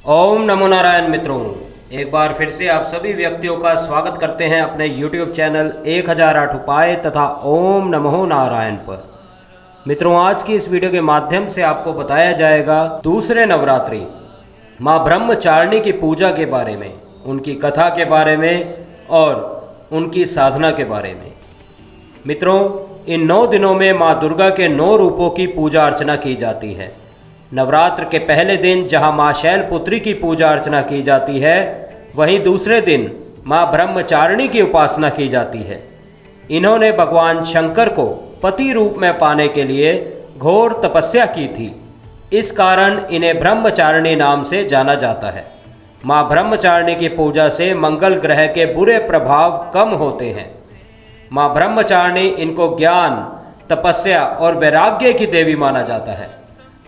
ओम नमो नारायण मित्रों, एक बार फिर से आप सभी व्यक्तियों का स्वागत करते हैं अपने YouTube चैनल 1008 उपाय तथा ओम नमो नारायण पर। मित्रों, आज की इस वीडियो के माध्यम से आपको बताया जाएगा दूसरे नवरात्रि माँ ब्रह्मचारिणी की पूजा के बारे में, उनकी कथा के बारे में और उनकी साधना के बारे में। मित्रों, इन 9 दिनों में माँ दुर्गा के 9 रूपों की पूजा अर्चना की जाती है। नवरात्र के पहले दिन जहां माँ शैलपुत्री की पूजा अर्चना की जाती है, वहीं दूसरे दिन माँ ब्रह्मचारिणी की उपासना की जाती है। इन्होंने भगवान शंकर को पति रूप में पाने के लिए घोर तपस्या की थी। इस कारण इन्हें ब्रह्मचारिणी नाम से जाना जाता है। माँ ब्रह्मचारिणी की पूजा से मंगल ग्रह के बुरे प्रभाव कम होते हैं। माँ ब्रह्मचारिणी इनको ज्ञान, तपस्या और वैराग्य की देवी माना जाता है।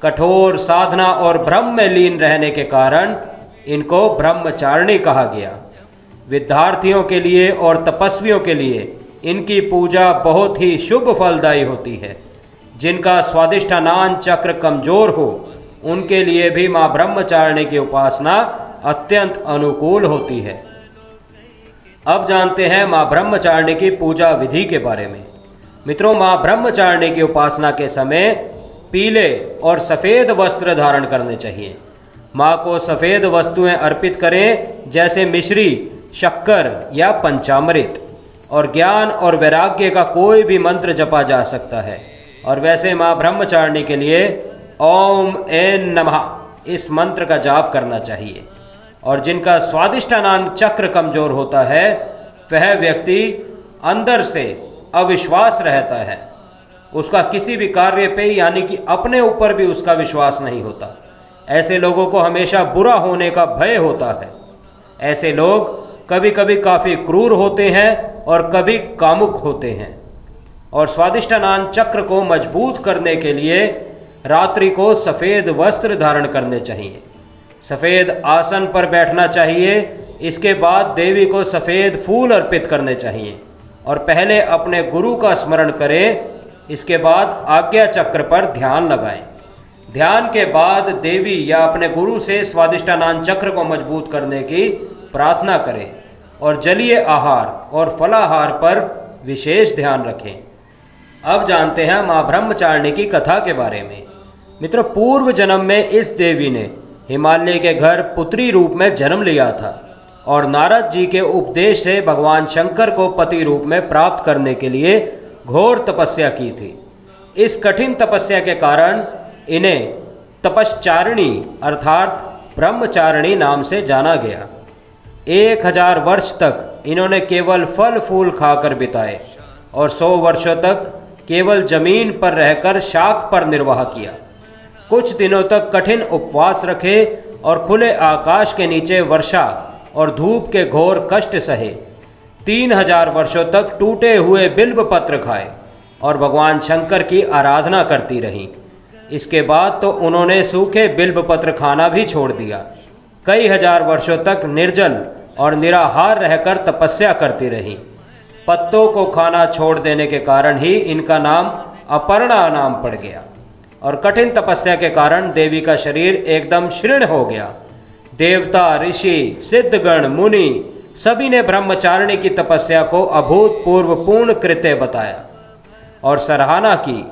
कठोर साधना और ब्रह्म में लीन रहने के कारण इनको ब्रह्मचारिणी कहा गया। विद्यार्थियों के लिए और तपस्वियों के लिए इनकी पूजा बहुत ही शुभ फलदायी होती है। जिनका स्वादिष्ठानान चक्र कमजोर हो, उनके लिए भी माँ ब्रह्मचारिणी की उपासना अत्यंत अनुकूल होती है। अब जानते हैं माँ ब्रह्मचारिणी की पूजा विधि के बारे में। मित्रों, माँ ब्रह्मचारिणी की उपासना के समय पीले और सफ़ेद वस्त्र धारण करने चाहिए। माँ को सफ़ेद वस्तुएं अर्पित करें, जैसे मिश्री, शक्कर या पंचामृत। और ज्ञान और वैराग्य का कोई भी मंत्र जपा जा सकता है। और वैसे माँ ब्रह्मचारिणी के लिए ओम ऐं नमः इस मंत्र का जाप करना चाहिए। और जिनका स्वादिष्ठानान चक्र कमजोर होता है, वह व्यक्ति अंदर से अविश्वास रहता है। उसका किसी भी कार्य पे यानी कि अपने ऊपर भी उसका विश्वास नहीं होता। ऐसे लोगों को हमेशा बुरा होने का भय होता है। ऐसे लोग कभी कभी काफ़ी क्रूर होते हैं और कभी कामुक होते हैं। और स्वादिष्ठानान चक्र को मजबूत करने के लिए रात्रि को सफ़ेद वस्त्र धारण करने चाहिए। सफ़ेद आसन पर बैठना चाहिए। इसके बाद देवी को सफ़ेद फूल अर्पित करने चाहिए और पहले अपने गुरु का स्मरण करें। इसके बाद आज्ञा चक्र पर ध्यान लगाएं। ध्यान के बाद देवी या अपने गुरु से स्वादिष्ठानान चक्र को मजबूत करने की प्रार्थना करें और जलीय आहार और फलाहार पर विशेष ध्यान रखें। अब जानते हैं माँ ब्रह्मचारिणी की कथा के बारे में। मित्रों, पूर्व जन्म में इस देवी ने हिमालय के घर पुत्री रूप में जन्म लिया था और नारद जी के उपदेश से भगवान शंकर को पति रूप में प्राप्त करने के लिए घोर तपस्या की थी। इस कठिन तपस्या के कारण इन्हें तपश्चारिणी अर्थात ब्रह्मचारिणी नाम से जाना गया। 1000 वर्ष तक इन्होंने केवल फल फूल खाकर बिताए और 100 वर्षों तक केवल जमीन पर रहकर शाक पर निर्वाह किया। कुछ दिनों तक कठिन उपवास रखे और खुले आकाश के नीचे वर्षा और धूप के घोर कष्ट सहे। 3000 वर्षों तक टूटे हुए बिल्व पत्र खाए और भगवान शंकर की आराधना करती रहीं। इसके बाद तो उन्होंने सूखे बिल्व पत्र खाना भी छोड़ दिया। कई हजार वर्षों तक निर्जल और निराहार रहकर तपस्या करती रहीं। पत्तों को खाना छोड़ देने के कारण ही इनका नाम अपर्णा नाम पड़ गया। और कठिन तपस्या के कारण देवी का शरीर एकदम क्षीण हो गया। देवता, ऋषि, सिद्धगण, मुनि सभी ने ब्रह्मचारिणी की तपस्या को अभूतपूर्व पूर्ण कृत्य बताया और सराहना की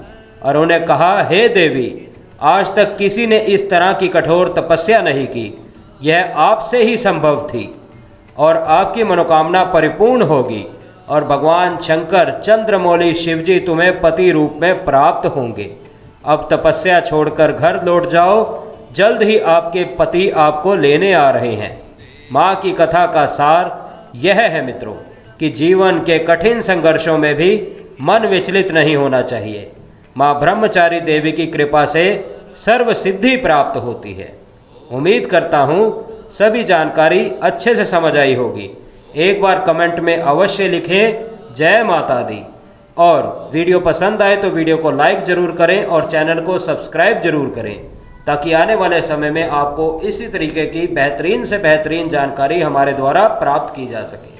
और उन्हें कहा, हे देवी, आज तक किसी ने इस तरह की कठोर तपस्या नहीं की। यह आपसे ही संभव थी और आपकी मनोकामना परिपूर्ण होगी और भगवान शंकर, चंद्रमौली शिवजी तुम्हें पति रूप में प्राप्त होंगे। अब तपस्या छोड़कर घर लौट जाओ, जल्द ही आपके पति आपको लेने आ रहे हैं। माँ की कथा का सार यह है मित्रों कि जीवन के कठिन संघर्षों में भी मन विचलित नहीं होना चाहिए। माँ ब्रह्मचारी देवी की कृपा से सर्व सिद्धि प्राप्त होती है। उम्मीद करता हूँ सभी जानकारी अच्छे से समझ आई होगी। एक बार कमेंट में अवश्य लिखें जय माता दी। और वीडियो पसंद आए तो वीडियो को लाइक ज़रूर करें और चैनल को सब्सक्राइब ज़रूर करें, ताकि आने वाले समय में आपको इसी तरीके की बेहतरीन से बेहतरीन जानकारी हमारे द्वारा प्राप्त की जा सके।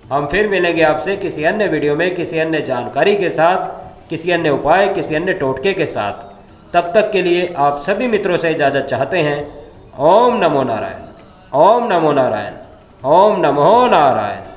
हम फिर मिलेंगे आपसे किसी अन्य वीडियो में, किसी अन्य जानकारी के साथ, किसी अन्य उपाय, किसी अन्य टोटके के साथ। तब तक के लिए आप सभी मित्रों से इजाज़त चाहते हैं। ओम नमो नारायण, ओम नमो नारायण, ओम नमो नारायण।